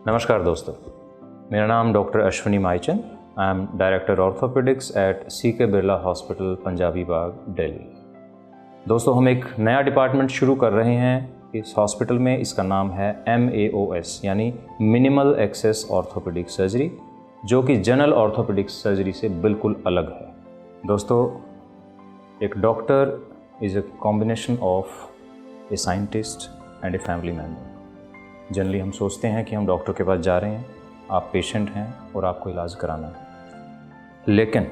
नमस्कार दोस्तों, मेरा नाम doctor Ashwini Maichand. I am director orthopaedics at CK Birla hospital, Punjabi Bagh, Delhi. दोस्तों, हम एक नया डिपार्टमेंट शुरू कर रहे हैं इस हॉस्पिटल में। इसका नाम है MAOS यानी मिनिमल एक्सेस ऑर्थोपेडिक सर्जरी, जो कि जनरल ऑर्थोपेडिक सर्जरी से बिल्कुल अलग है। दोस्तों, एक doctor is a combination of a scientist and a family member. Generally हम सोचते हैं कि हम डॉक्टर के पास जा रहे हैं, आप पेशेंट हैं और आपको इलाज कराना है। लेकिन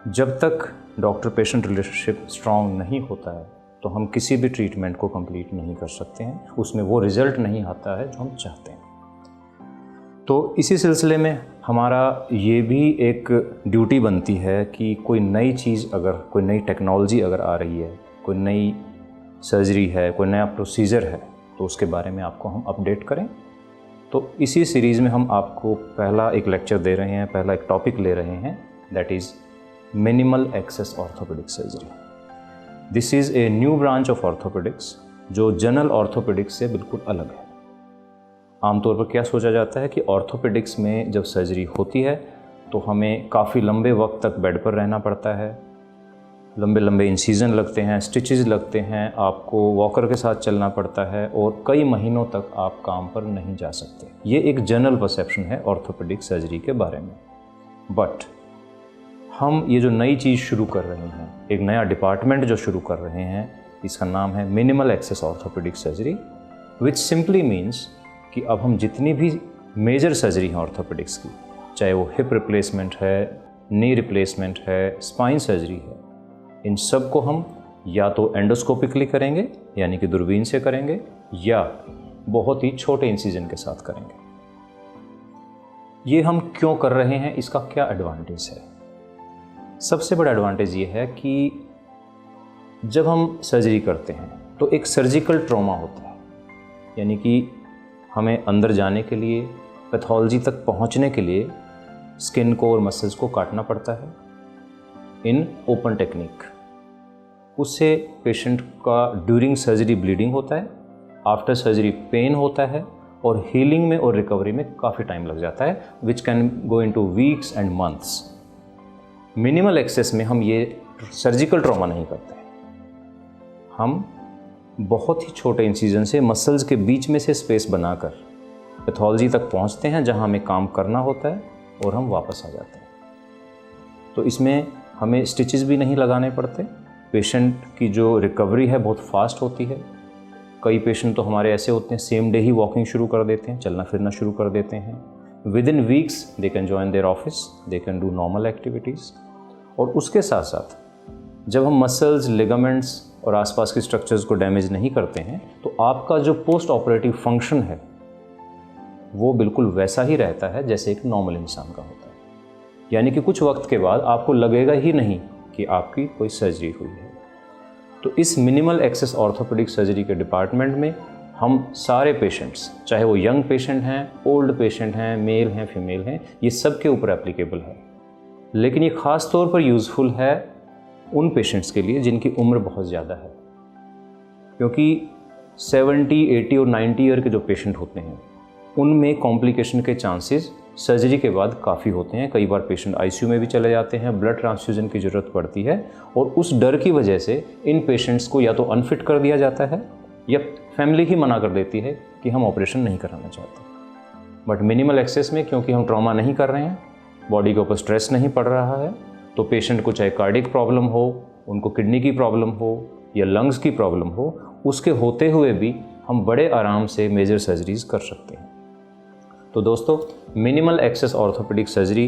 जब तक डॉक्टर पेशेंट रिलेशनशिप स्ट्रॉन्ग नहीं होता है तो हम किसी भी ट्रीटमेंट को कंप्लीट नहीं कर सकते हैं, उसमें वो रिज़ल्ट नहीं आता है जो हम चाहते हैं। तो इसी सिलसिले में हमारा ये भी एक ड्यूटी बनती है कि कोई नई चीज़, अगर कोई नई टेक्नोलॉजी अगर आ रही है, कोई नई सर्जरी है, कोई नया प्रोसीजर है, तो उसके बारे में आपको हम अपडेट करें। तो इसी सीरीज़ में हम आपको पहला एक लेक्चर दे रहे हैं, पहला एक टॉपिक ले रहे हैं, that is minimal access orthopaedic surgery. This is a new branch of orthopaedics जो जनरल ऑर्थोपेडिक्स से बिल्कुल अलग है। आमतौर पर क्या सोचा जाता है कि ऑर्थोपेडिक्स में जब सर्जरी होती है तो हमें काफ़ी लंबे वक्त तक बेड पर रहना पड़ता है, लंबे लंबे इंसिजन लगते हैं, स्टिचेस लगते हैं, आपको वॉकर के साथ चलना पड़ता है और कई महीनों तक आप काम पर नहीं जा सकते। ये एक जनरल परसेप्शन है ऑर्थोपेडिक सर्जरी के बारे में। बट हम ये जो नई चीज़ शुरू कर रहे हैं, एक नया डिपार्टमेंट जो शुरू कर रहे हैं, इसका नाम है minimal access orthopaedic surgery, which simply means कि अब हम जितनी भी मेजर सर्जरी हैं ऑर्थोपेडिक्स की, चाहे वो हिप रिप्लेसमेंट है, नी रिप्लेसमेंट है, स्पाइन सर्जरी है, इन सब को हम या तो एंडोस्कोपिकली करेंगे यानी कि दूरबीन से करेंगे, या बहुत ही छोटे इंसिजन के साथ करेंगे। ये हम क्यों कर रहे हैं, इसका क्या एडवांटेज है? सबसे बड़ा एडवांटेज ये है कि जब हम सर्जरी करते हैं तो एक सर्जिकल ट्रॉमा होता है, यानी कि हमें अंदर जाने के लिए, पैथोलॉजी तक पहुंचने के लिए स्किन को और मसल्स को काटना पड़ता है इन ओपन टेक्निक। उससे पेशेंट का ड्यूरिंग सर्जरी ब्लीडिंग होता है, आफ्टर सर्जरी पेन होता है और हीलिंग में और रिकवरी में काफ़ी टाइम लग जाता है, which can go into weeks and months. Minimal access में हम ये सर्जिकल ट्रॉमा नहीं करते हैं, हम बहुत ही छोटे इंसिजन से मसल्स के बीच में से स्पेस बनाकर पैथोलॉजी तक पहुंचते हैं जहां हमें काम करना होता है और हम वापस आ जाते हैं। तो इसमें हमें स्टिचेस भी नहीं लगाने पड़ते। पेशेंट की जो रिकवरी है बहुत फास्ट होती है। कई पेशेंट तो हमारे ऐसे होते हैं सेम डे ही वॉकिंग शुरू कर देते हैं, चलना फिरना शुरू कर देते हैं। With in weeks they can join their office, they can do normal activities. और उसके साथ साथ जब हम मसल्स, लिगामेंट्स और आसपास के स्ट्रक्चर्स को डैमेज नहीं करते हैं तो आपका जो पोस्ट ऑपरेटिव फंक्शन है वो बिल्कुल वैसा ही रहता है जैसे एक नॉर्मल इंसान का होता है। यानी कि कुछ वक्त के बाद आपको लगेगा ही नहीं कि आपकी कोई सर्जरी हुई है। तो इस मिनिमल एक्सेस ऑर्थोपेडिक सर्जरी के डिपार्टमेंट में हम सारे पेशेंट्स, चाहे वो यंग पेशेंट हैं, ओल्ड पेशेंट हैं, मेल हैं, फीमेल हैं, ये सब के ऊपर एप्लीकेबल है। लेकिन ये ख़ास तौर पर यूज़फुल है उन पेशेंट्स के लिए जिनकी उम्र बहुत ज़्यादा है, क्योंकि 70, 80 और 90 ईयर के जो पेशेंट होते हैं उनमें कॉम्प्लिकेशन के चांसेस सर्जरी के बाद काफ़ी होते हैं। कई बार पेशेंट ICU में भी चले जाते हैं, ब्लड ट्रांसफ्यूजन की ज़रूरत पड़ती है और उस डर की वजह से इन पेशेंट्स को या तो अनफिट कर दिया जाता है या फैमिली ही मना कर देती है कि हम ऑपरेशन नहीं कराना चाहते। बट मिनिमल एक्सेस में क्योंकि हम ट्रॉमा नहीं कर रहे हैं, बॉडी के ऊपर स्ट्रेस नहीं पड़ रहा है, तो पेशेंट को चाहे कार्डियक प्रॉब्लम हो, उनको किडनी की प्रॉब्लम हो या लंग्स की प्रॉब्लम हो, उसके होते हुए भी हम बड़े आराम से मेजर सर्जरीज कर सकते हैं। तो दोस्तों, मिनिमल एक्सेस ऑर्थोपेडिक सर्जरी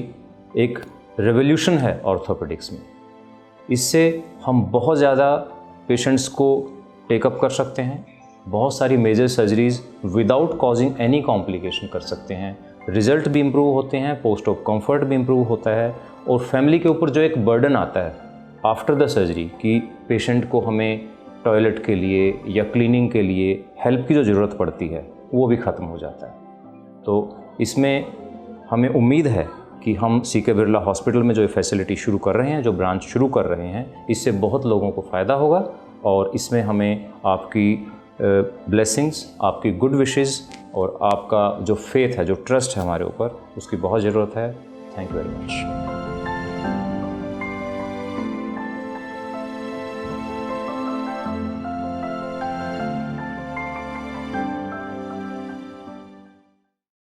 एक रेवोल्यूशन है ऑर्थोपेडिक्स में। इससे हम बहुत ज़्यादा पेशेंट्स को टेकअप कर सकते हैं, बहुत सारी major surgeries without causing any complication कर सकते हैं, रिज़ल्ट भी इम्प्रूव होते हैं, पोस्ट ऑप कंफर्ट भी इम्प्रूव होता है और फैमिली के ऊपर जो एक बर्डन आता है आफ्टर द सर्जरी कि पेशेंट को हमें टॉयलेट के लिए या क्लीनिंग के लिए हेल्प की जो ज़रूरत पड़ती है वो भी ख़त्म हो जाता है। तो इसमें हमें उम्मीद है कि हम CK बिरला हॉस्पिटल में जो ये फैसिलिटी शुरू कर रहे हैं, जो ब्रांच शुरू कर रहे हैं, इससे बहुत लोगों को फ़ायदा होगा और इसमें हमें आपकी ब्लेसिंग्स, आपकी गुड विशेज़ और आपका जो फेथ है, जो ट्रस्ट है हमारे ऊपर, उसकी बहुत ज़रूरत है। Thank you very much.